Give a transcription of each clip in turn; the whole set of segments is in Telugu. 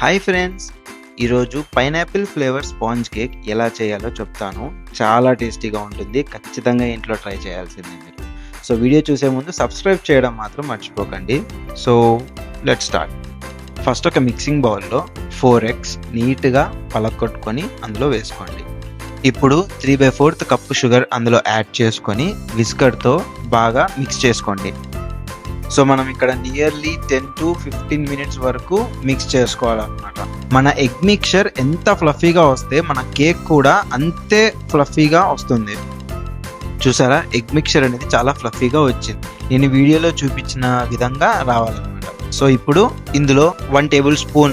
హాయ్ ఫ్రెండ్స్, ఈరోజు పైనాపిల్ ఫ్లేవర్ స్పాంజ్ కేక్ ఎలా చేయాలో చెప్తాను. చాలా టేస్టీగా ఉంటుంది. ఖచ్చితంగా ఇంట్లో ట్రై చేయాల్సిందే మీరు. సో వీడియో చూసే ముందు సబ్స్క్రైబ్ చేయడం మాత్రం మర్చిపోకండి. So let's start. ఫస్ట్ ఒక మిక్సింగ్ బౌల్లో 4 eggs నీట్గా పలకొట్టుకొని అందులో వేసుకోండి. ఇప్పుడు 3/4 కప్పు షుగర్ అందులో యాడ్ చేసుకొని విస్కర్తో బాగా మిక్స్ చేసుకోండి. సో మనం ఇక్కడ నియర్లీ 10 to 15 minutes వరకు మిక్స్ చేసుకోవాలన్నమాట. మన ఎగ్ మిక్చర్ ఎంత ఫ్లఫీగా వస్తే మన కేక్ కూడా అంతే ఫ్లఫీగా వస్తుంది. చూసారా, ఎగ్ మిక్చర్ అనేది చాలా ఫ్లఫీగా వచ్చింది. నేను వీడియోలో చూపించిన విధంగా రావాలన్నమాట. సో ఇప్పుడు ఇందులో 1 tablespoon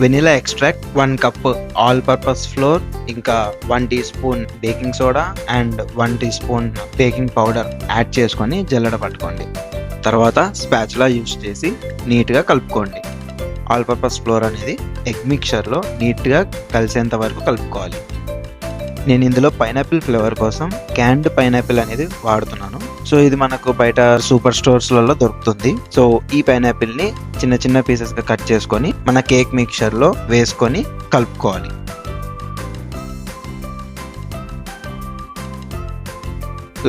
vanilla extract, 1 cup all purpose floor, ఇంకా 1 teaspoon baking soda and 1 teaspoon baking powder add చేసుకొని జల్లెడ పట్టుకోండి. తర్వాత స్పాచులా యూజ్ చేసి నీట్గా కలుపుకోండి. ఆల్ పర్పస్ ఫ్లోర్ అనేది ఎగ్ మిక్చర్లో నీట్గా కలిసేంత వరకు కలుపుకోవాలి. నేను ఇందులో పైనాపిల్ ఫ్లేవర్ కోసం క్యాండ్ పైనాపిల్ అనేది వాడుతున్నాను. సో ఇది మనకు బయట సూపర్ స్టోర్స్లలో దొరుకుతుంది. సో ఈ పైనాపిల్ని చిన్న చిన్న పీసెస్గా కట్ చేసుకొని మన కేక్ మిక్చర్లో వేసుకొని కలుపుకోవాలి.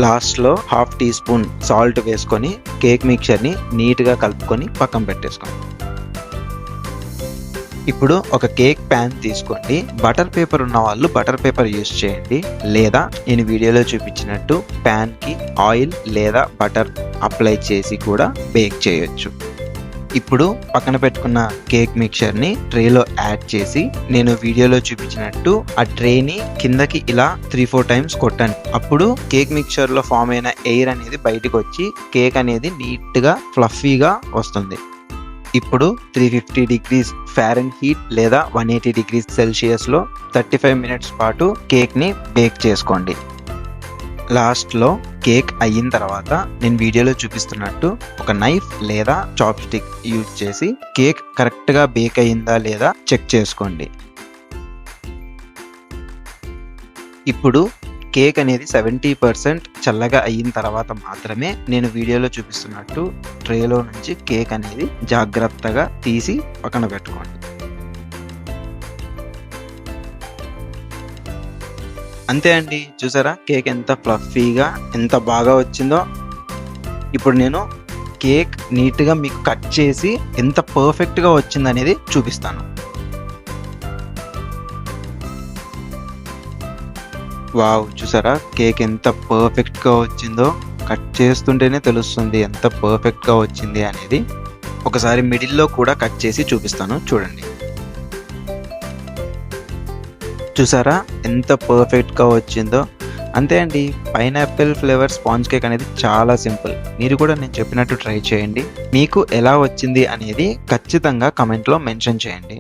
లాస్ట్లో 1/2 teaspoon సాల్ట్ వేసుకొని కేక్ మిక్చర్ని నీట్గా కలుపుకొని పక్కన పెట్టేసుకోండి. ఇప్పుడు ఒక కేక్ ప్యాన్ తీసుకోండి. బటర్ పేపర్ ఉన్న వాళ్ళు బటర్ పేపర్ యూస్ చేయండి, లేదా నేను వీడియోలో చూపించినట్టు ప్యాన్కి ఆయిల్ లేదా బటర్ అప్లై చేసి కూడా బేక్ చేయొచ్చు. ఇప్పుడు పక్కన పెట్టుకున్న కేక్ మిక్చర్ని ట్రేలో యాడ్ చేసి నేను వీడియోలో చూపించినట్టు ఆ ట్రేని కిందకి ఇలా 3-4 times కొట్టండి. అప్పుడు కేక్ మిక్చర్లో ఫామ్ అయిన ఎయిర్ అనేది బయటకు వచ్చి కేక్ అనేది నీట్గా ఫ్లఫీగా వస్తుంది. ఇప్పుడు 350 degrees ఫారెన్హీట్ లేదా 180 degrees సెల్సియస్లో 35 minutes పాటు కేక్ని బేక్ చేసుకోండి. లాస్ట్లో కేక్ అయిన తర్వాత నేను వీడియోలో చూపిస్తున్నట్టు ఒక నైఫ్ లేదా చాప్ స్టిక్ యూజ్ చేసి కేక్ కరెక్ట్గా బేక్ అయిందా లేదా చెక్ చేసుకోండి. ఇప్పుడు కేక్ అనేది 70% చల్లగా అయిన తర్వాత మాత్రమే నేను వీడియోలో చూపిస్తున్నట్టు ట్రేలో నుంచి కేక్ అనేది జాగ్రత్తగా తీసి పక్కన పెట్టుకోండి. అంతే అండి, చూసారా కేక్ ఎంత ఫ్లఫీగా ఎంత బాగా వచ్చిందో. ఇప్పుడు నేను కేక్ నీట్గా మీకు కట్ చేసి ఎంత పర్ఫెక్ట్గా వచ్చిందనేది చూపిస్తాను. వావ్, చూసారా కేక్ ఎంత పర్ఫెక్ట్గా వచ్చిందో. కట్ చేస్తుంటేనే తెలుస్తుంది ఎంత పర్ఫెక్ట్గా వచ్చింది అనేది. ఒకసారి మిడిల్లో కూడా కట్ చేసి చూపిస్తాను, చూడండి. చూసారా ఎంత పర్ఫెక్ట్గా వచ్చిందో. అంతే అండి, పైనాపిల్ ఫ్లేవర్ స్పాంజ్ కేక్ అనేది చాలా సింపుల్. మీరు కూడా నేను చెప్పినట్టు ట్రై చేయండి. మీకు ఎలా వచ్చింది అనేది ఖచ్చితంగా కమెంట్లో మెన్షన్ చేయండి.